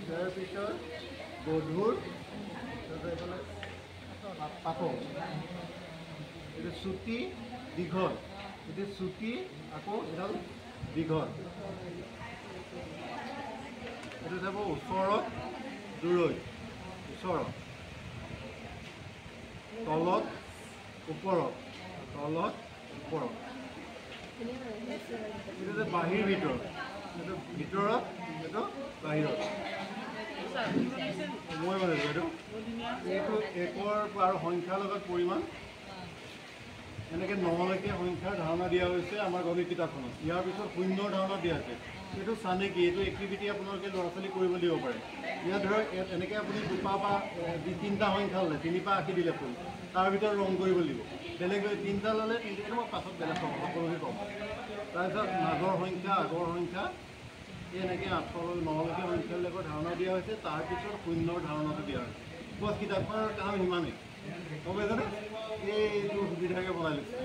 তাৰপিছত গধুৰ এইফালে পাতল এইটো চুটি দীঘল এইটো চুটি আকৌ এডাল দীঘল এইটো চাব ওচৰত দূৰৈত ওচৰত তলত ওপৰত তলত ওপৰত এইটো যে বাহিৰ ভিতৰত এইটো ভিতৰত এইটো বাহিৰত মই বনাইছোঁ এইটো একৰ আৰু সংখ্যাৰ লগত পৰিমাণ এনেকৈ 9লৈকে সংখ্যাৰ ধাৰণা দিয়া হৈছে আমাৰ গণিত কিতাপখনত ইয়াৰ পিছত শূন্যৰ ধাৰণা দিয়া আছে এইটো চানে কি এইটো এক্টিভিটি আপোনালোকে ল'ৰা ছোৱালীক কৰিব দিব পাৰে ইয়াত ধৰক এনেকৈ আপুনি 2 বা 3টা সংখ্যা ল'লে 3 পৰা 80 দিলে ফুল তাৰ ভিতৰত ৰং কৰিব লাগিব বেলেগ 3টা ল'লে 3টা মই পাছত বেলেগ ক'ম সকলোকে ক'ম তাৰপিছত মাজৰ সংখ্যা আগৰ সংখ্যা এনেকৈ 8 9লৈকে সংখ্যাবিলাকৰ ধাৰণা দিয়া হৈছে তাৰপিছত শূন্যৰ ধাৰণাটো দিয়া হৈছে বছ কিতাপখনৰ কাম সিমানেই গম পাইছেনে এইটো সুবিধাকৈ বনাই লৈছে